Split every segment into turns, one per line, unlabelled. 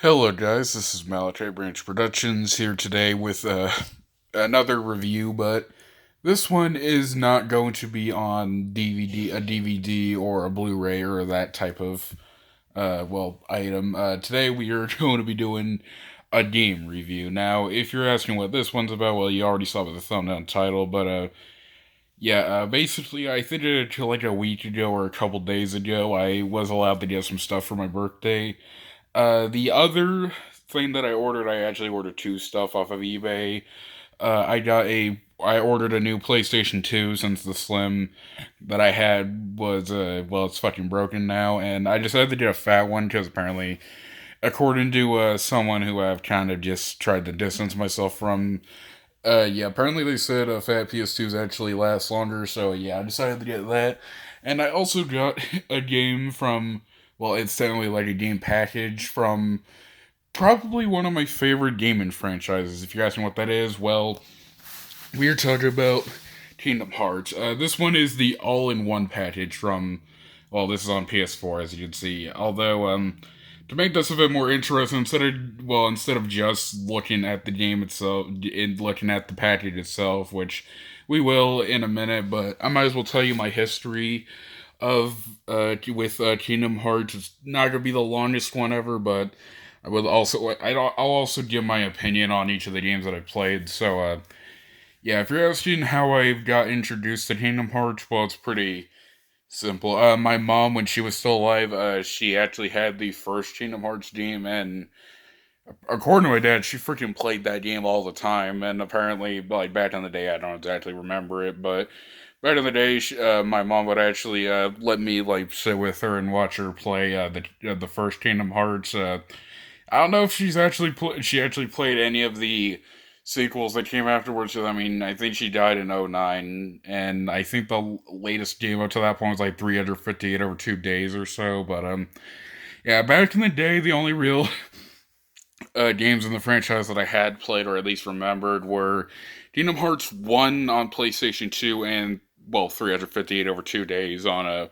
Hello, guys. This is Malachi Branch Productions here today with another review, but this one is not going to be on DVD or a Blu-ray or that type of item. Today we are going to be doing a game review. Now, if you're asking what this one's about, well, you already saw the thumbnail and title, but basically, I think like a week ago or a couple days ago, I was allowed to get some stuff for my birthday. The other thing that I ordered, I actually ordered two stuff off of eBay. I ordered a new PlayStation 2 since the Slim that I had was, it's fucking broken now, and I decided to get a fat one because apparently, according to, someone who I've kind of just tried to distance myself from, apparently they said a fat PS2s actually last longer, so yeah, I decided to get that. And I also got a game from, well, it's technically like a game package from probably one of my favorite gaming franchises. If you're asking what that is, well, we're talking about Kingdom Hearts. This one is the all-in-one package from, well, this is on PS4 as you can see. Although, to make this a bit more interesting, instead of just looking at the game itself and looking at the package itself, which we will in a minute, but I might as well tell you my history of with Kingdom Hearts. It's not gonna be the longest one ever, but I'll also give my opinion on each of the games that I've played. So if you're asking how I got introduced to Kingdom Hearts, well, it's pretty simple. My mom, when she was still alive, she actually had the first Kingdom Hearts game, and according to my dad, she freaking played that game all the time. And apparently, like back in the day, I don't exactly remember it, but back in the day, my mom would actually let me like sit with her and watch her play the first Kingdom Hearts. I don't know if she actually played any of the sequels that came afterwards. 'Cause, I mean, I think she died in '09, and I think the latest game up to that point was like 358 over 2 days or so. But back in the day, the only real games in the franchise that I had played or at least remembered were Kingdom Hearts 1 on PlayStation 2 and, well, 358 over 2 days on a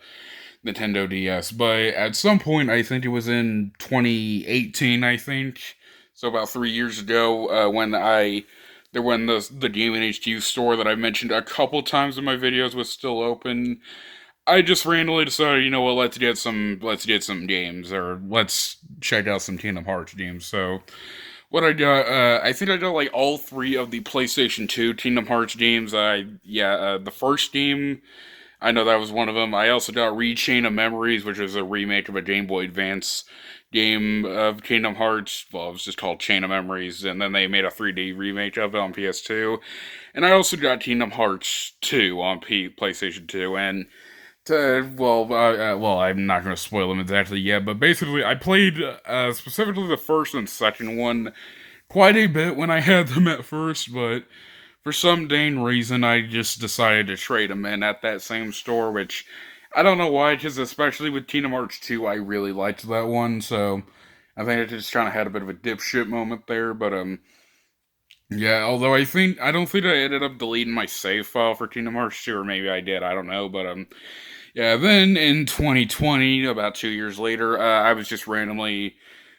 Nintendo DS. But at some point, I think it was in 2018, I think, so about 3 years ago, when the Gaming HQ store that I mentioned a couple times in my videos was still open. I just randomly decided, you know what, let's get some games, or let's check out some Kingdom Hearts games. So what I got, I think I got like all three of the PlayStation 2 Kingdom Hearts games. The first game, I know that was one of them. I also got Rechain of Memories, which is a remake of a Game Boy Advance game of Kingdom Hearts. Well, it was just called Chain of Memories, and then they made a 3D remake of it on PS2. And I also got Kingdom Hearts 2 on PlayStation 2, and I'm not going to spoil them exactly yet, but basically, I played specifically the first and second one quite a bit when I had them at first, but for some dang reason, I just decided to trade them in at that same store, which I don't know why, because especially with Kingdom Hearts 2, I really liked that one, so I think I just kind of had a bit of a dipshit moment there, but although I don't think I ended up deleting my save file for Kingdom Hearts 2, or maybe I did, I don't know, but then in 2020, about 2 years later, I was just randomly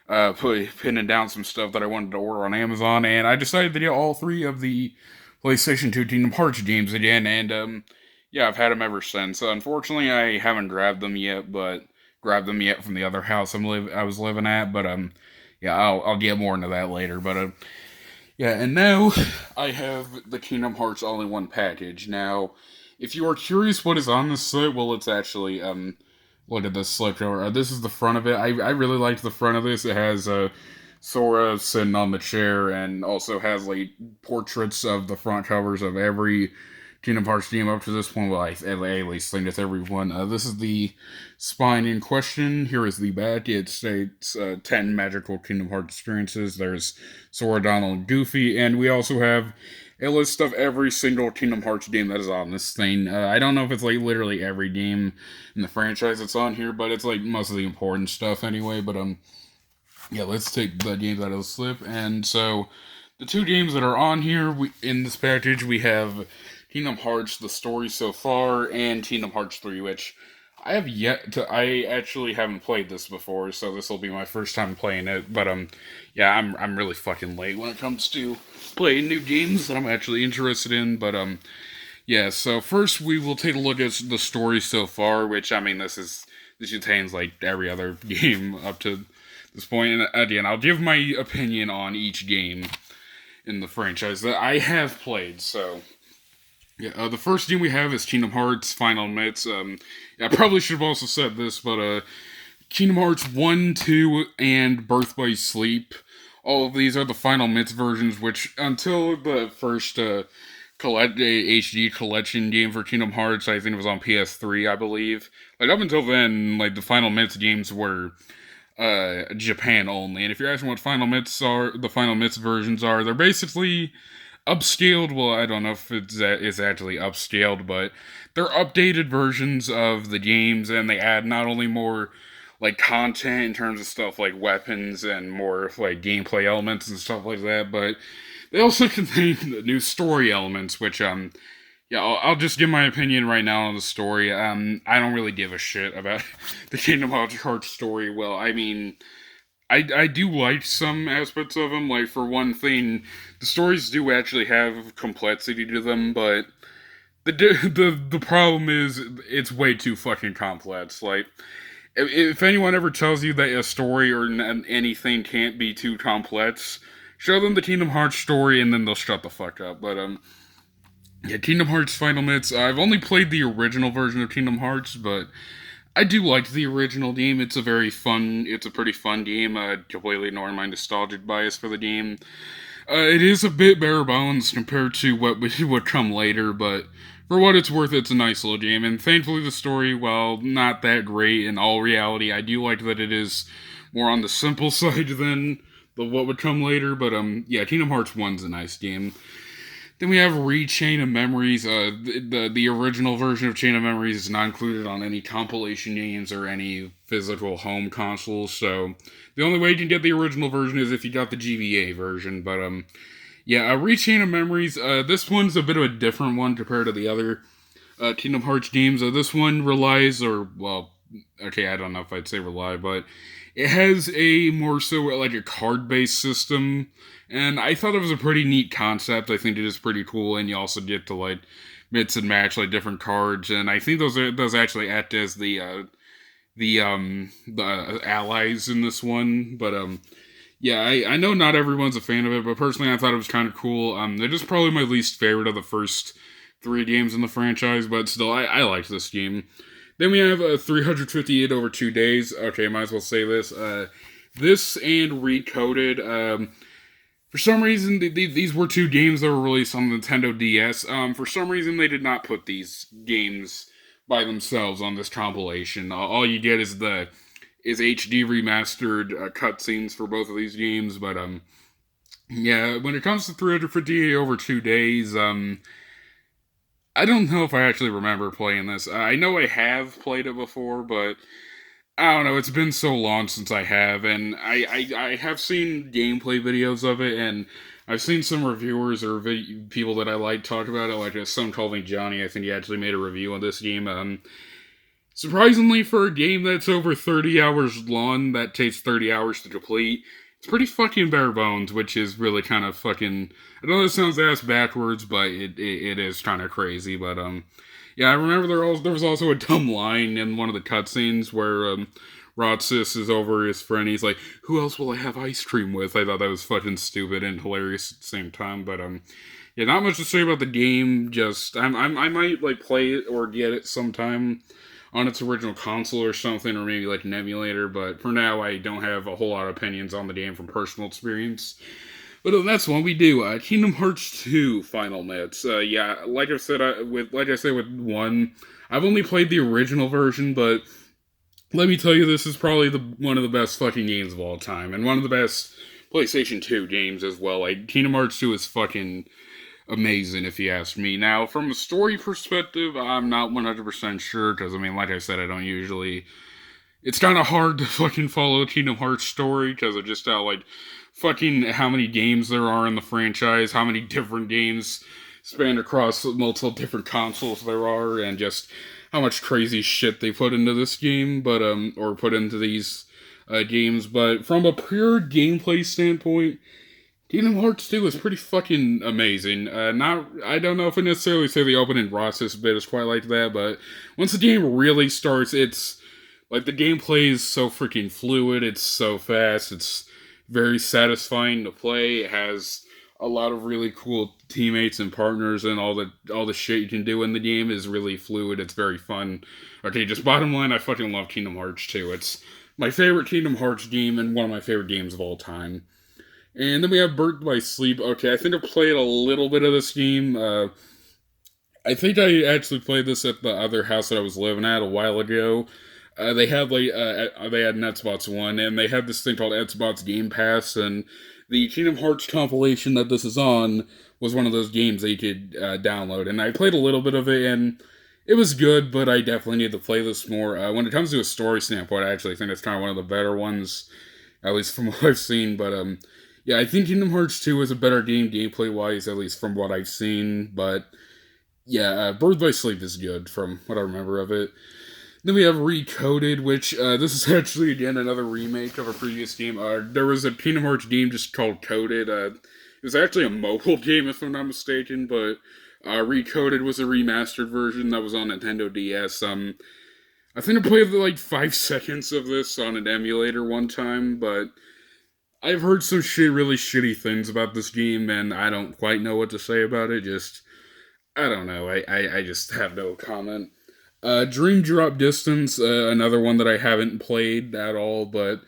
pinning down some stuff that I wanted to order on Amazon, and I decided to get all three of the PlayStation 2 Kingdom Hearts games again, and I've had them ever since. Unfortunately, I haven't grabbed them yet from the other house I was living at, but I'll get more into that later. But and now I have the Kingdom Hearts all-in-one package. Now, if you are curious what is on this site, well, it's actually look at this slipcover. This is the front of it. I really liked the front of this. It has Sora sitting on the chair, and also has like portraits of the front covers of every Kingdom Hearts game up to this point. Well, at least think it's everyone. This is the spine in question. Here is the back. It states 10 magical Kingdom Hearts experiences. There's Sora, Donald, and Goofy, and we also have a list of every single Kingdom Hearts game that is on this thing. I don't know if it's like literally every game in the franchise that's on here, but it's like most of the important stuff anyway. But let's take the games out of the slip. And so, the two games that are on here in this package, we have Kingdom Hearts: The Story So Far and Kingdom Hearts 3, which I have yet to. I actually haven't played this before, so this will be my first time playing it. But yeah, I'm really fucking late when it comes to playing new games that I'm actually interested in. But yeah. So first, we will take a look at the story so far, which I mean, this contains like every other game up to this point. And again, I'll give my opinion on each game in the franchise that I have played. So yeah, the first game we have is Kingdom Hearts Final Myths. Yeah, I probably should have also said this, but Kingdom Hearts 1, 2, and Birth by Sleep. All of these are the Final Myths versions, which until the first HD collection game for Kingdom Hearts, I think it was on PS3, I believe. Like up until then, like the Final Myths games were Japan only. And if you're asking what Final Myths are, the Final Myths versions are, they're basically upscaled. Well, I don't know if it's actually upscaled, but they're updated versions of the games, and they add not only more like content in terms of stuff like weapons and more like gameplay elements and stuff like that, but they also contain new story elements, which yeah, I'll just give my opinion right now on the story. I don't really give a shit about the Kingdom Hearts story. Well, I mean, I do like some aspects of them. Like, for one thing, the stories do actually have complexity to them, but the problem is it's way too fucking complex. Like, if anyone ever tells you that a story or anything can't be too complex, show them the Kingdom Hearts story and then they'll shut the fuck up. But yeah, Kingdom Hearts Final Myths. I've only played the original version of Kingdom Hearts, but I do like the original game. It's a pretty fun game. Completely ignoring my nostalgic bias for the game. It is a bit bare bones compared to what would come later, but for what it's worth, it's a nice little game. And thankfully, the story, while not that great in all reality, I do like that it is more on the simple side than what would come later. But yeah, Kingdom Hearts 1's a nice game. Then we have Chain of Memories. The original version of Chain of Memories is not included on any compilation games or any physical home consoles. So the only way you can get the original version is if you got the GBA version. But yeah, Chain of Memories. This one's a bit of a different one compared to the other Kingdom Hearts games. This one relies, or well, okay, I don't know if I'd say rely, but it has a more so like a card-based system, and I thought it was a pretty neat concept. I think it is pretty cool, and you also get to like mix and match like different cards, and I think those actually act as the allies in this one. But yeah, I know not everyone's a fan of it, but personally I thought it was kind of cool. It is probably my least favorite of the first 3 games in the franchise, but still I liked this game. Then we have 358 over 2 days. Okay, might as well say this. This and Recoded. For some reason, these were 2 games that were released on the Nintendo DS. For some reason, they did not put these games by themselves on this compilation. All you get is HD remastered cutscenes for both of these games. But yeah, when it comes to 358 over 2 days, I don't know if I actually remember playing this. I know I have played it before, but I don't know. It's been so long since I have, and I have seen gameplay videos of it, and I've seen some reviewers or people that I like talk about it. Like some called me Johnny. I think he actually made a review on this game. Surprisingly, for a game that's over 30 hours long, that takes 30 hours to complete, it's pretty fucking bare bones, which is really kind of fucking... I know it sounds ass backwards, but it is kind of crazy. But yeah, I remember there was also a dumb line in one of the cutscenes where Roxas is over his friend. He's like, "Who else will I have ice cream with?" I thought that was fucking stupid and hilarious at the same time. But yeah, not much to say about the game. Just I might like play it or get it sometime on its original console or something, or maybe like an emulator, but for now I don't have a whole lot of opinions on the game from personal experience. But the next one we do, Kingdom Hearts 2 Final Myths. Yeah, like I said with 1, I've only played the original version, but let me tell you, this is probably one of the best fucking games of all time, and one of the best PlayStation 2 games as well. Like, Kingdom Hearts 2 is fucking amazing, if you ask me. Now, from a story perspective, I'm not 100% sure, because, I mean, like I said, I don't usually... It's kind of hard to fucking follow a Kingdom Hearts story, because of just how, like, fucking how many games there are in the franchise, how many different games spanned across multiple different consoles there are, and just how much crazy shit they put into this game, but or put into these games. But from a pure gameplay standpoint, Kingdom Hearts 2 is pretty fucking amazing. Not, I don't know if I necessarily say the opening process bit is quite like that, but once the game really starts, it's like the gameplay is so freaking fluid. It's so fast. It's very satisfying to play. It has a lot of really cool teammates and partners, and all the shit you can do in the game is really fluid. It's very fun. Okay, just bottom line, I fucking love Kingdom Hearts 2. It's my favorite Kingdom Hearts game and one of my favorite games of all time. And then we have Birth by Sleep. Okay, I think I played a little bit of this game. I think I actually played this at the other house that I was living at a while ago. They had an Xbox One, and they had this thing called Xbox Game Pass, and the Kingdom Hearts compilation that this is on was one of those games that you could download. And I played a little bit of it, and it was good, but I definitely need to play this more. When it comes to a story standpoint, I actually think it's kind of one of the better ones, at least from what I've seen. But yeah, I think Kingdom Hearts 2 is a better game gameplay wise, at least from what I've seen. But yeah, Birth by Sleep is good from what I remember of it. Then we have Recoded, which this is actually again another remake of a previous game. There was a Kingdom Hearts game just called Coded. It was actually a mobile game, if I'm not mistaken, but Recoded was a remastered version that was on Nintendo DS. I think I played like 5 seconds of this on an emulator one time, but I've heard some really shitty things about this game, and I don't quite know what to say about it. Just, I don't know. I just have no comment. Dream Drop Distance, another one that I haven't played at all, but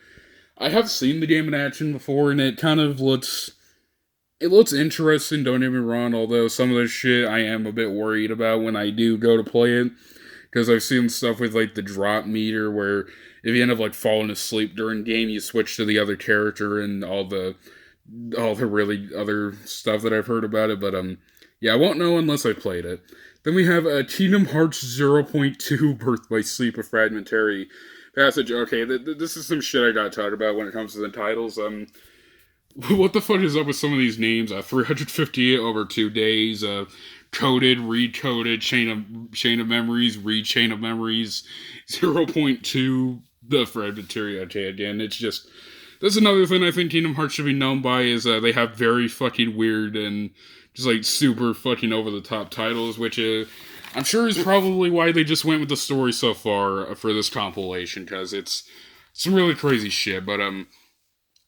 I have seen the game in action before, and it kind of looks... It looks interesting, don't get me wrong, although some of the shit I am a bit worried about when I do go to play it, because I've seen stuff with, like, the drop meter, where if you end up, like, falling asleep during game, you switch to the other character, and all the really other stuff that I've heard about it, but, yeah, I won't know unless I played it. Then we have Kingdom Hearts 0.2 Birth by Sleep, a fragmentary passage. Okay, this is some shit I gotta talk about when it comes to the titles. What the fuck is up with some of these names? 358 over 2 days, coded, recoded, chain of memories, chain of memories, 0.2, the fragmentary. Okay, again, it's just... That's another thing I think Kingdom Hearts should be known by, is they have very fucking weird and just like super fucking over the top titles, which I'm sure is probably why they just went with the story so far for this compilation, because it's some really crazy shit. But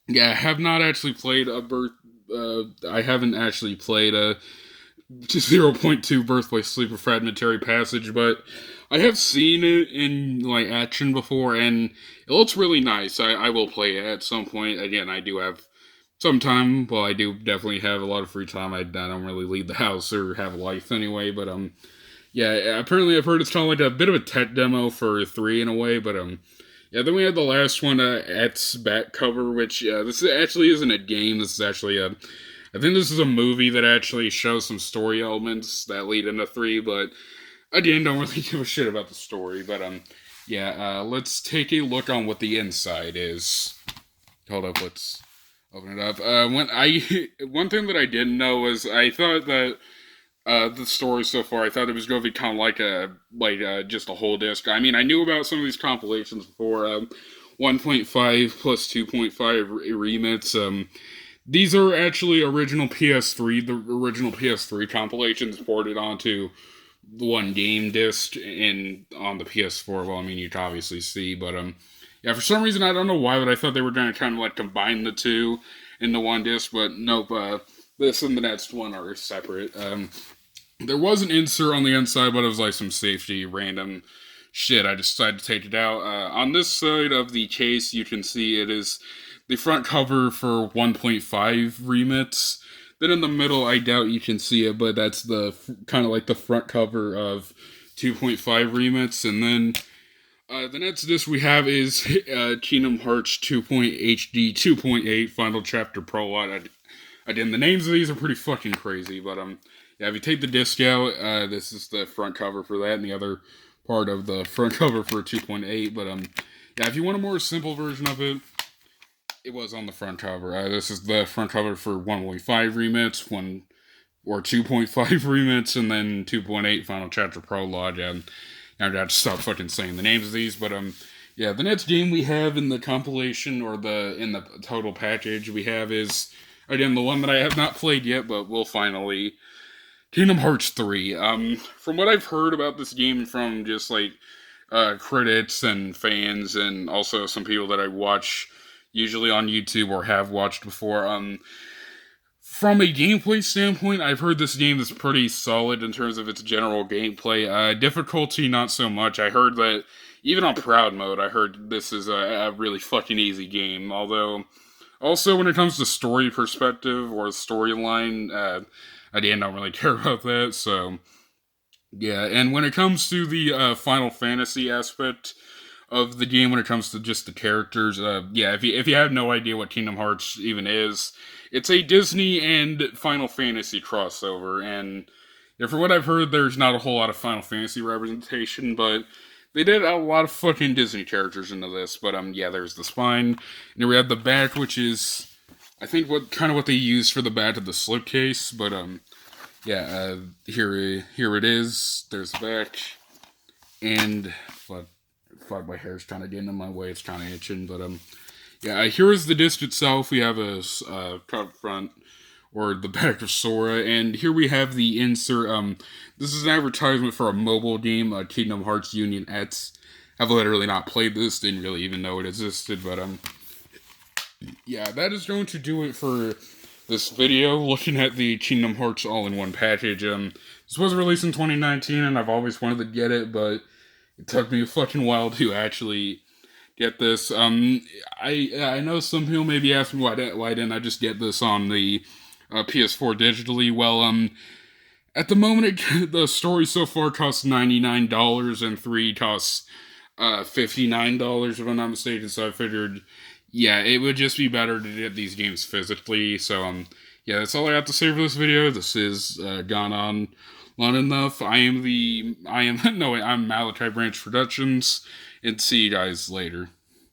yeah, I have not actually played I haven't actually played a 0.2 Birth by Sleep, a fragmentary passage, but I have seen it in like action before, and it looks really nice. I will play it at some point. Again, I do have some time. Well, I do definitely have a lot of free time. I don't really leave the house or have a life anyway, but yeah, apparently I've heard it's kind of like a bit of a tech demo for 3 in a way, but yeah, then we had the last one, Et's back cover, which this actually isn't a game. This is actually I think this is a movie that actually shows some story elements that lead into 3, but again, don't really give a shit about the story. But yeah, let's take a look on what the inside is. Hold up, let's open it up. One thing that I didn't know was I thought that the story so far, I thought it was going to be kind of like just a whole disc. I mean, I knew about some of these compilations before. 1.5 plus 2.5 remits. These are actually original PS3, the original PS3 compilations ported onto the one game disc on the PS4. Well, I mean, you can obviously see, but yeah, for some reason I don't know why, but I thought they were going to kind of like combine the two into one disc, but nope. This and the next one are separate. There was an insert on the inside, but it was like some safety random shit. I decided to take it out. On this side of the case, you can see it is the front cover for 1.5 remits. Then in the middle, I doubt you can see it, but that's the kind of like the front cover of 2.5 remits. And then the next disc we have is Kingdom Hearts 2.HD 2.8 Final Chapter Prologue. Again, the names of these are pretty fucking crazy, but yeah, if you take the disc out, this is the front cover for that, and the other part of the front cover for 2.8. But yeah, if you want a more simple version of it, it was on the front cover. This is the front cover for 1.5 remits, 2.5 remits, and then 2.8 Final Chapter Prologue. And Now I have to stop fucking saying the names of these, but yeah, the next game we have in the compilation or in the total package we have is again the one that I have not played yet, but will finally. Kingdom Hearts 3. From what I've heard about this game from just like critics and fans, and also some people that I watch usually on YouTube or have watched before, from a gameplay standpoint, I've heard this game is pretty solid in terms of its general gameplay. Difficulty, not so much. I heard that even on Proud Mode, I heard this is a really fucking easy game. Although, also when it comes to story perspective or storyline, again, don't really care about that. So, yeah. And when it comes to the Final Fantasy aspect of the game, when it comes to just the characters, yeah, if you have no idea what Kingdom Hearts even is, it's a Disney and Final Fantasy crossover, and yeah, from what I've heard, there's not a whole lot of Final Fantasy representation, but they did add a lot of fucking Disney characters into this. But yeah, there's the spine, and we have the back, which is I think what they use for the back of the slipcase. But yeah, here it is. There's the back, and fuck, my hair's kind of getting in my way. It's kind of itching, but yeah, here is the disc itself. We have a cut front or the back of Sora, and here we have the insert. This is an advertisement for a mobile game, Kingdom Hearts Union X. I've literally not played this, didn't really even know it existed, but yeah, that is going to do it for this video, looking at the Kingdom Hearts all-in-one package. This was released in 2019, and I've always wanted to get it, but it took me a fucking while to actually get this. I know some people may be asking why didn't I just get this on the PS4 digitally. Well, at the moment, the story so far costs $99, and 3 costs $59, if I'm not mistaken. So I figured, yeah, it would just be better to get these games physically. So yeah, that's all I have to say for this video. This is gone on long enough. I'm Malachi Branch Productions, and see you guys later.